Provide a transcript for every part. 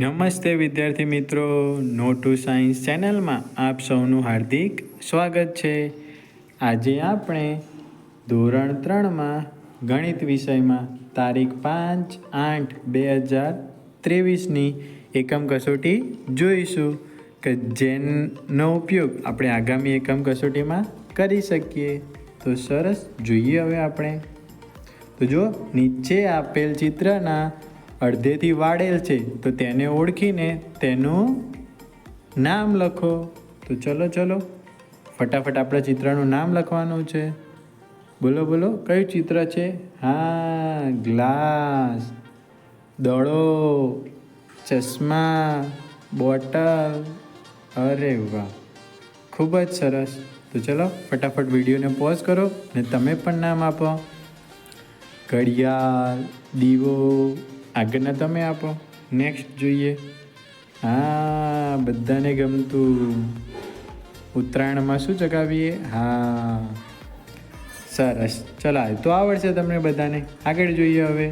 નમસ્તે વિદ્યાર્થી મિત્રો, નો ટુ સાયન્સ ચેનલમાં આપ સૌનું હાર્દિક સ્વાગત છે. આજે આપણે ધોરણ 3માં ગણિત વિષયમાં તારીખ 5/8/2023ની એકમ કસોટી જોઈશું કે જેનો ઉપયોગ આપણે આગામી એકમ કસોટીમાં કરી શકીએ. તો સરસ, જોઈએ હવે આપણે. તો જો નીચે આપેલ ચિત્રના અડધેથી વાળેલ છે તો તેને ઓળખીને તેનું નામ લખો. તો ચલો ફટાફટ આપણા ચિત્રનું નામ લખવાનું છે. બોલો કયું ચિત્ર છે? હા, ગ્લાસ, દડો, ચશ્મા, બોટલ. અરે વાહ, ખૂબ જ સરસ. તો ચલો ફટાફટ વિડીયોને પોઝ કરો અને તમે પણ નામ આપો. ઘડિયાળ, દીવો, આગળના તમે આપો. નેક્સ્ટ જોઈએ. હા, બધાને ગમતું ઉત્તરાયણમાં શું ચગાવીએ? હા, સરસ. ચલો, તો આવડશે તમને બધાને. આગળ જોઈએ હવે.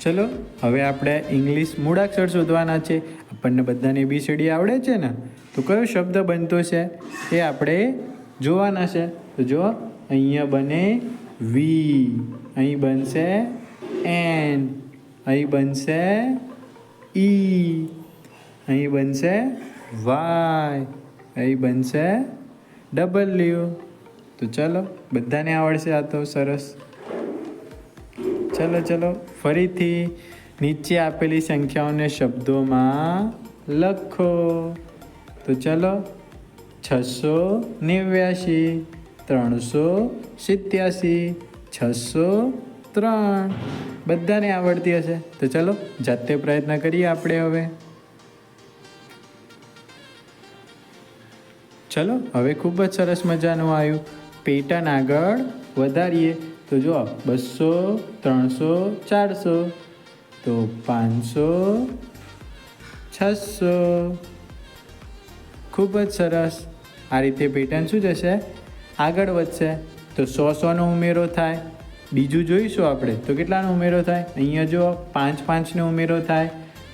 ચલો હવે આપણે ઇંગ્લિશ મૂળાક્ષર શોધવાના છે. આપણને બધાને ABCD આવડે છે ને? તો કયો શબ્દ બનતો છે એ આપણે જોવાના છે. તો જો અહીંયા બને વી, અહીં બનશે એન, અહીં બનશે ઈ, અહીં બનશે વાય, અહીં બનશે ડબલ્યુ. તો ચલો, બધાને આવડશે આ તો સરસ. ચલો ફરીથી નીચે આપેલી સંખ્યાઓને શબ્દોમાં લખો. તો ચલો, 689, 387, 603. બધાને આવડતી હશે. તો ચલો જાતે પ્રયત્ન કરીએ આપણે હવે. ચલો હવે ખૂબ જ સરસ મજાનું આવ્યું. પેટર્ન આગળ વધારીએ. તો જો 200, 300, 400, તો 500, 600. ખૂબ જ સરસ. આ રીતે પેટર્ન શું જશે? આગળ વધશે. તો 100નો ઉમેરો થાય. બીજું જોઈશું આપણે તો કેટલાનો ઉમેરો થાય? અહીંયા જો 5નો ઉમેરો થાય.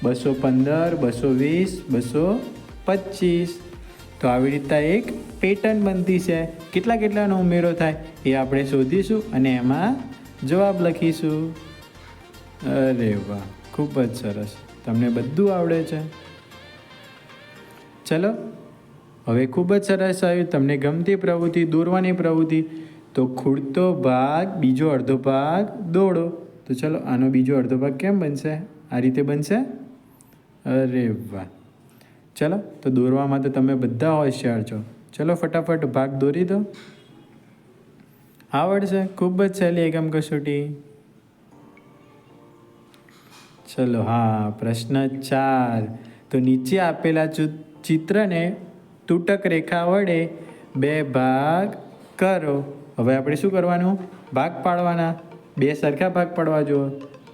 215, 220, 225. તો આવી રીતના એક પેટર્ન બનતી છે. કેટલાનો ઉમેરો થાય એ આપણે શોધીશું અને એમાં જવાબ લખીશું. અરે વાહ, ખૂબ જ સરસ. તમને બધું આવડે છે. ચલો હવે ખૂબ જ સરસ આવ્યું. તમને ગમતી પ્રવૃત્તિ, દોરવાની પ્રવૃત્તિ. તો ખૂટતો ભાગ, બીજો અડધો ભાગ દોડો. તો ચલો, આનો બીજો અડધો ભાગ કેમ બનશે? આ રીતે બનશે. અરે વાહ. ચલો, તો દોરવામાં તો તમે બધા હોશિયાર છો. ચલો ફટાફટ ભાગ દોરી દો. આવડશે. ખૂબ જ સહેલી એકમ કસોટી. ચલો, હા, પ્રશ્ન 4. તો નીચે આપેલા ચિત્રને તૂટક રેખા વડે 2 ભાગ કરો. હવે આપણે શું કરવાનું? ભાગ પાડવાના. 2 સરખા ભાગ પાડવા જુઓ.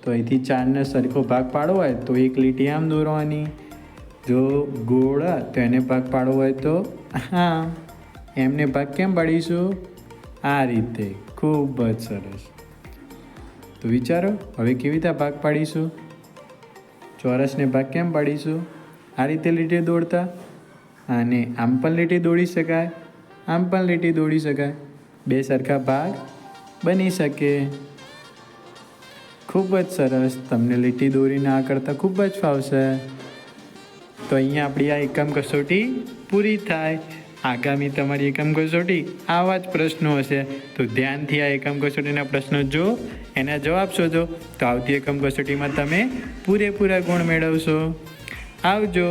તો અહીંથી 4ને સરખો ભાગ પાડવો હોય તો એક લીટી આમ દોરવાની. જો ગોળ તો એને ભાગ પાડવો હોય તો હા, એમને ભાગ કેમ પાડીશું? આ રીતે. ખૂબ જ સરસ. તો વિચારો હવે કેવી રીતે ભાગ પાડીશું? ચોરસને ભાગ કેમ પાડીશું? આ રીતે લીટી દોડતા. અને આમ પણ લીટી દોડી શકાય, આમ પણ લીટી દોડી શકાય. 2 સરખા ભાગ બની શકે. ખૂબ જ સરસ. તમને લીટી દોરીને આ કરતાં ખૂબ જ ફાવશે. તો અહીંયા આપણી આ એકમ કસોટી પૂરી થાય. આગામી તમારી એકમ કસોટી આવા જ પ્રશ્નો હશે. તો ધ્યાનથી આ એકમ કસોટીના પ્રશ્નો જો, એના જવાબ શોધો. તો આવતી એકમ કસોટીમાં તમે પૂરેપૂરા ગુણ મેળવશો. આવજો.